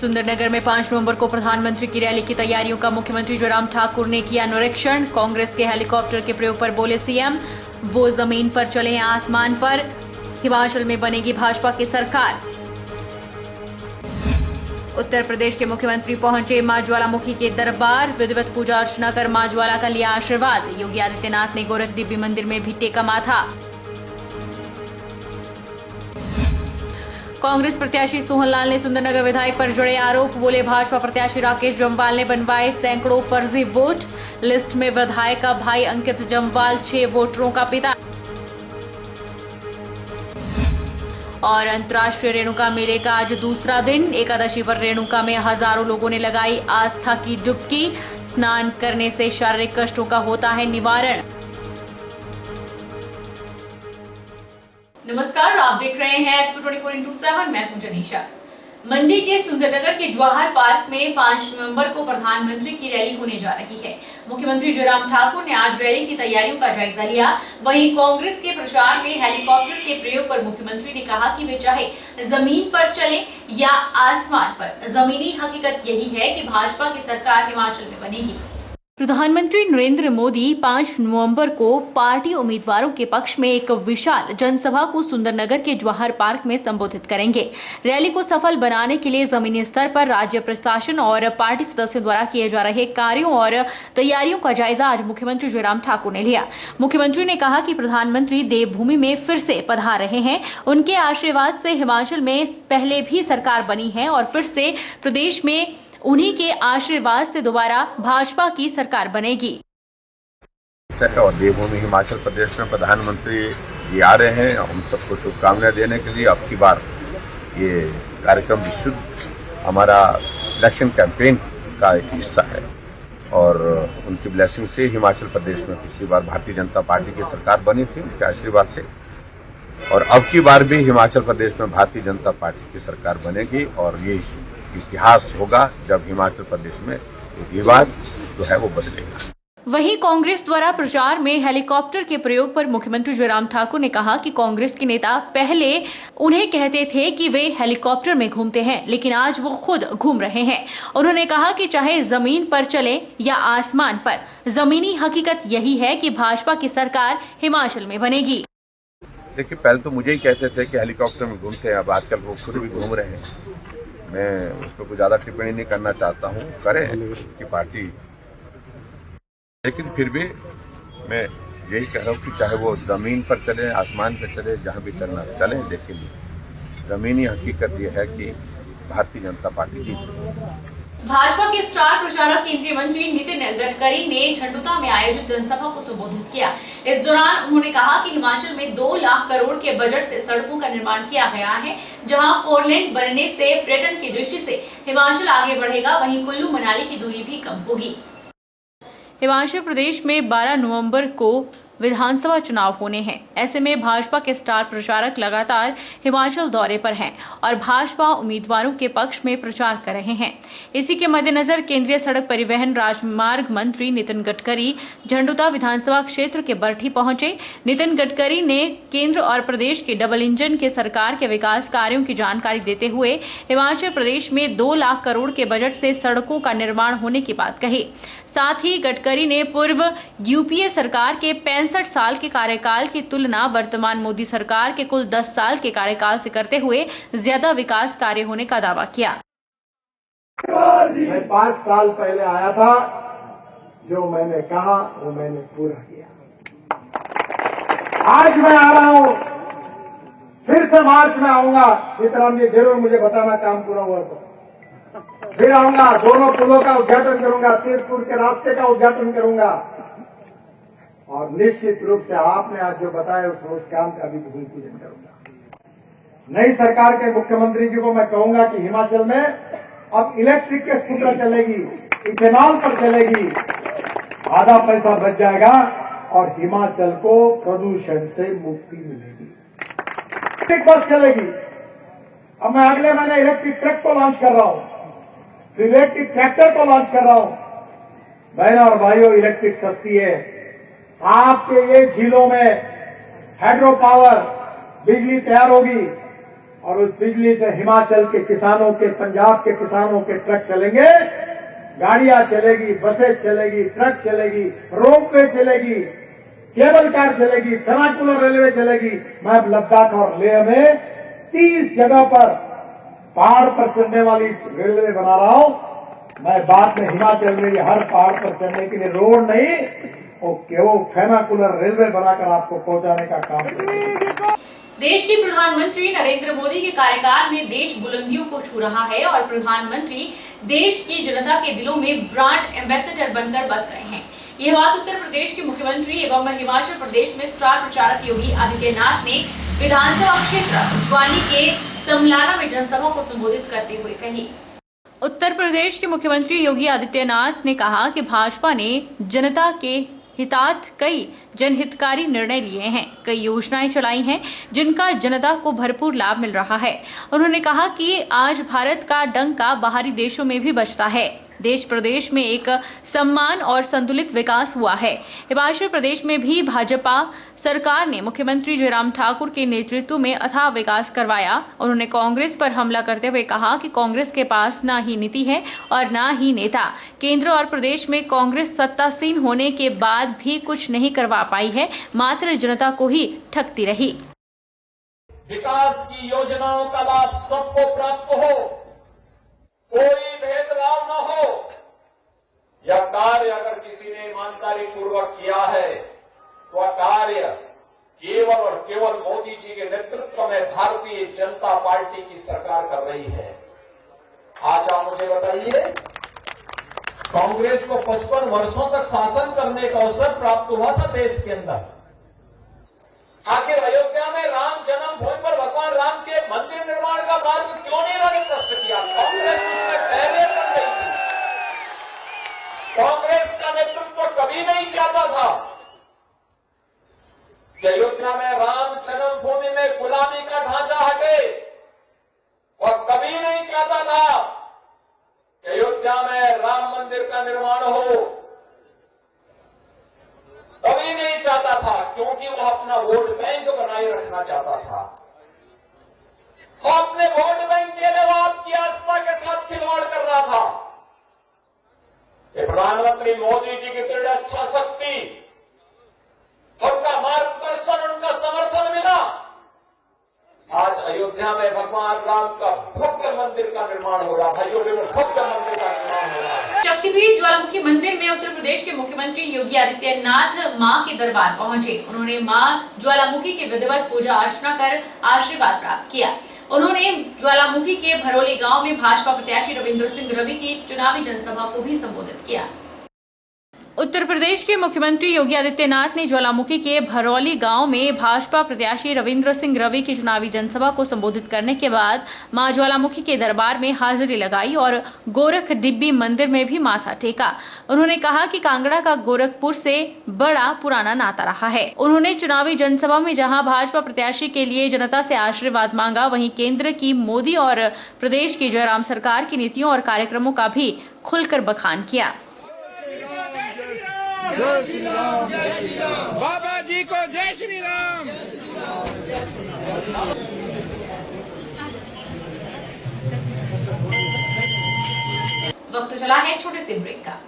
सुंदरनगर में 5 नवंबर को प्रधानमंत्री की रैली की तैयारियों का मुख्यमंत्री जयराम ठाकुर ने किया निरीक्षण। कांग्रेस के हेलीकॉप्टर के प्रयोग पर बोले सीएम, वो जमीन पर चले आसमान पर। हिमाचल में बनेगी भाजपा की सरकार। उत्तर प्रदेश के मुख्यमंत्री पहुंचे मां ज्वालामुखी के दरबार। विधिवत पूजा अर्चना कर मां ज्वाला का लिया आशीर्वाद। योगी आदित्यनाथ ने गोरख देवी मंदिर में भी टेका माथा। कांग्रेस प्रत्याशी सोहनलाल ने सुंदरनगर विधायक पर जड़े आरोप। बोले भाजपा प्रत्याशी राकेश जम्वाल ने बनवाए सैकड़ों फर्जी वोट। लिस्ट में विधायक का भाई अंकित जम्वाल 6 वोटरों का पिता। और अंतर्राष्ट्रीय रेणुका मेले का आज दूसरा दिन। एकादशी पर रेणुका में हजारों लोगों ने लगाई आस्था की डुबकी। स्नान करने से शारीरिक कष्टों का होता है निवारण। नमस्कार, आप देख रहे हैं HP 24x7। मैं हूं जनीशा। मंडी के सुंदरनगर के जवाहर पार्क में 5 नवंबर को प्रधानमंत्री की रैली होने जा रही है। मुख्यमंत्री जयराम ठाकुर ने आज रैली की तैयारियों का जायजा लिया। वहीं कांग्रेस के प्रचार में हेलीकॉप्टर के प्रयोग पर मुख्यमंत्री ने कहा कि वे चाहे जमीन पर चले या आसमान पर, जमीनी हकीकत यही है कि भाजपा की सरकार हिमाचल में बनेगी। प्रधानमंत्री नरेंद्र मोदी 5 नवंबर को पार्टी उम्मीदवारों के पक्ष में एक विशाल जनसभा को सुंदरनगर के जवाहर पार्क में संबोधित करेंगे। रैली को सफल बनाने के लिए जमीनी स्तर पर राज्य प्रशासन और पार्टी सदस्यों द्वारा किए जा रहे कार्यों और तैयारियों का जायजा आज मुख्यमंत्री जयराम ठाकुर ने लिया। मुख्यमंत्री ने कहा कि प्रधानमंत्री देवभूमि में फिर से पधार रहे हैं। उनके आशीर्वाद से हिमाचल में पहले भी सरकार बनी है और फिर से प्रदेश में उन्हीं के आशीर्वाद से दोबारा भाजपा की सरकार बनेगी। और देवभूमि हिमाचल प्रदेश में प्रधानमंत्री जी आ रहे हैं। हम सबको शुभकामनाएं देने के लिए अब की बार ये कार्यक्रम विशुद्ध हमारा इलेक्शन कैंपेन का एक हिस्सा है और उनकी ब्लेसिंग से हिमाचल प्रदेश में पिछली बार भारतीय जनता पार्टी की सरकार बनी थी, उनके आशीर्वाद से। और अब की बार भी हिमाचल प्रदेश में भारतीय जनता पार्टी की सरकार बनेगी और ये इतिहास होगा जब हिमाचल प्रदेश में रिवाज जो है वो बदलेगा। वहीं कांग्रेस द्वारा प्रचार में हेलीकॉप्टर के प्रयोग पर मुख्यमंत्री जयराम ठाकुर ने कहा कि कांग्रेस के नेता पहले उन्हें कहते थे कि वे हेलीकॉप्टर में घूमते हैं, लेकिन आज वो खुद घूम रहे हैं। उन्होंने कहा कि चाहे जमीन पर चले या आसमान पर, जमीनी हकीकत यही है कि भाजपा की सरकार हिमाचल में बनेगी। देखिए, पहले तो मुझे ही कहते थे कि हेलीकॉप्टर में घूमते हैं, अब आजकल वो खुद भी घूम रहे हैं। मैं उस पर कुछ ज्यादा टिप्पणी नहीं करना चाहता हूँ, करें की पार्टी, लेकिन फिर भी मैं यही कह रहा हूँ कि चाहे वो जमीन पर चले, आसमान पर चले, जहां भी चलना चले, लेकिन जमीनी हकीकत यह है कि भारतीय जनता पार्टी की। भाजपा के स्टार प्रचारक केंद्रीय मंत्री नितिन गडकरी ने झंडुता में आयोजित जनसभा को संबोधित किया। इस दौरान उन्होंने कहा कि हिमाचल में 2 लाख करोड़ के बजट से सड़कों का निर्माण किया गया है। जहां 4 लेन बनने से पर्यटन की दृष्टि से हिमाचल आगे बढ़ेगा, वहीं कुल्लू मनाली की दूरी भी कम होगी। हिमाचल प्रदेश में 12 नवंबर को विधानसभा चुनाव होने हैं। ऐसे में भाजपा के स्टार प्रचारक लगातार हिमाचल दौरे पर हैं और भाजपा उम्मीदवारों के पक्ष में प्रचार कर रहे हैं। इसी के मद्देनजर केंद्रीय सड़क परिवहन राजमार्ग मंत्री नितिन गडकरी झंडुता विधानसभा क्षेत्र के बरठी पहुंचे। नितिन गडकरी ने केंद्र और प्रदेश के डबल इंजन के सरकार के विकास कार्यों की जानकारी देते हुए हिमाचल प्रदेश में 2 लाख करोड़ के बजट से सड़कों का निर्माण होने की बात कही। साथ ही गडकरी ने पूर्व यूपीए सरकार के 65 साल के कार्यकाल की तुलना वर्तमान मोदी सरकार के कुल 10 साल के कार्यकाल से करते हुए ज्यादा विकास कार्य होने का दावा किया। मैं 5 साल पहले आया था, जो मैंने कहा वो मैंने पूरा किया। आज मैं आ रहा हूं, फिर से मार्च में आऊंगा, सीताराम जी जरूर मुझे बताना काम पूरा हुआ तो फिर आऊंगा। दोनों पुलों का उद्घाटन करूंगा, तीर्थपुर के रास्ते का उद्घाटन करूंगा और निश्चित रूप से आपने आज जो बताया उस काम का भी भूमि पूजन करूंगा। नई सरकार के मुख्यमंत्री जी को मैं कहूंगा कि हिमाचल में अब इलेक्ट्रिक के स्कूटर चलेगी, इथेनॉल पर चलेगी, आधा पैसा बच जाएगा और हिमाचल को प्रदूषण से मुक्ति मिलेगी। इलेक्ट्रिक बस चलेगी। अब मैं अगले महीने इलेक्ट्रिक ट्रक को लॉन्च कर रहा हूं, फिर इलेक्ट्रिक ट्रैक्टर को लॉन्च कर रहा हूं। बहनों और भाइयों, इलेक्ट्रिक सस्ती है। आपके ये झीलों में हाइड्रो पावर बिजली तैयार होगी और उस बिजली से हिमाचल के किसानों के, पंजाब के किसानों के ट्रक चलेंगे, गाड़ियां चलेगी, बसें चलेगी, ट्रक चलेगी, रोपवे चलेगी, केबल कार चलेगी, वर्नाकुलर रेलवे चलेगी। मैं अब लद्दाख और लेह में 30 जगह पर पहाड़ पर चलने वाली रेलवे बना रहा हूं। मैं बाद में हिमाचल में हर पहाड़ पर चढ़ने के लिए रोड नहीं, वो वर्नाकुलर रेलवे बनाकर आपको पहुंचाने का काम करेंगे। देश के प्रधानमंत्री नरेंद्र मोदी के कार्यकाल में देश बुलंदियों को छू रहा है और प्रधानमंत्री देश की जनता के दिलों में ब्रांड एम्बेसडर बनकर बस गए हैं। यह बात उत्तर प्रदेश के मुख्यमंत्री एवं हिमाचल प्रदेश में स्टार प्रचारक योगी आदित्यनाथ ने विधानसभा क्षेत्र ज्वाली के समलाना में जनसभा को संबोधित करते हुए कही। उत्तर प्रदेश के मुख्यमंत्री योगी आदित्यनाथ ने कहा कि भाजपा ने जनता के हितार्थ कई जनहितकारी निर्णय लिए हैं, कई योजनाएं चलाई हैं जिनका जनता को भरपूर लाभ मिल रहा है। उन्होंने कहा कि आज भारत का डंका बाहरी देशों में भी बजता है। देश प्रदेश में एक सम्मान और संतुलित विकास हुआ है। हिमाचल प्रदेश में भी भाजपा सरकार ने मुख्यमंत्री जयराम ठाकुर के नेतृत्व में अथाह विकास करवाया। उन्होंने कांग्रेस पर हमला करते हुए कहा कि कांग्रेस के पास ना ही नीति है और ना ही नेता। केंद्र और प्रदेश में कांग्रेस सत्तासीन होने के बाद भी कुछ नहीं करवा पाई है, मात्र जनता को ही ठगती रही। विकास की योजनाओं का लाभ सबको प्राप्त हो, कोई भेदभाव न हो। यह कार्य अगर किसी ने ईमानदारी पूर्वक किया है तो वह कार्य केवल और केवल मोदी जी के नेतृत्व में भारतीय जनता पार्टी की सरकार कर रही है। आज आप मुझे बताइए, कांग्रेस को 55 वर्षों तक शासन करने का अवसर प्राप्त हुआ था देश के अंदर। आखिर अयोध्या में राम जन्मभूमि पर भगवान राम के मंदिर निर्माण का मार्ग क्यों नहीं उन्होंने प्रश्न किया? कांग्रेस उसमें बैरियर बन रही थी। कांग्रेस का नेतृत्व कभी नहीं चाहता था कि अयोध्या में राम जन्मभूमि में गुलामी का ढांचा हटे, और कभी नहीं चाहता था कि अयोध्या में राम मंदिर का निर्माण हो। कभी नहीं चाहता था, क्योंकि वह अपना वोट बैंक बनाए रखना चाहता था। और अपने वोट बैंक के लिए वो आपकी आस्था के साथ खिलवाड़ कर रहा था। ये प्रधानमंत्री मोदी जी की दृढ़ इच्छा शक्ति, उनका मार्गदर्शन, उनका समर्थन मिला। आज अयोध्या में भगवान राम का भव्य मंदिर का निर्माण हो रहा है। भव्य मंदिर का निर्माण हो रहा है। शक्तिपीठ ज्वालामुखी मंदिर में उत्तर प्रदेश के मुख्यमंत्री योगी आदित्यनाथ मां के दरबार पहुंचे। उन्होंने मां ज्वालामुखी की विधिवत पूजा अर्चना कर आशीर्वाद प्राप्त किया। उन्होंने ज्वालामुखी के भरौली गांव में भाजपा प्रत्याशी रविंद्र सिंह रवि की चुनावी जनसभा को भी संबोधित किया। उत्तर प्रदेश के मुख्यमंत्री योगी आदित्यनाथ ने ज्वालामुखी के भरौली गांव में भाजपा प्रत्याशी रविंद्र सिंह रवि की चुनावी जनसभा को संबोधित करने के बाद मां ज्वालामुखी के दरबार में हाजिरी लगाई और गोरख डिब्बी मंदिर में भी माथा टेका। उन्होंने कहा कि कांगड़ा का गोरखपुर से बड़ा पुराना नाता रहा है। उन्होंने चुनावी जनसभा में जहां भाजपा प्रत्याशी के लिए जनता से आशीर्वाद मांगा, वहीं केंद्र की मोदी और प्रदेश की जयराम सरकार की नीतियों और कार्यक्रमों का भी खुलकर बखान किया। जय श्री राम, जय श्री राम। बाबा जी को जय श्री राम। वक्त चला है छोटे से ब्रेक का।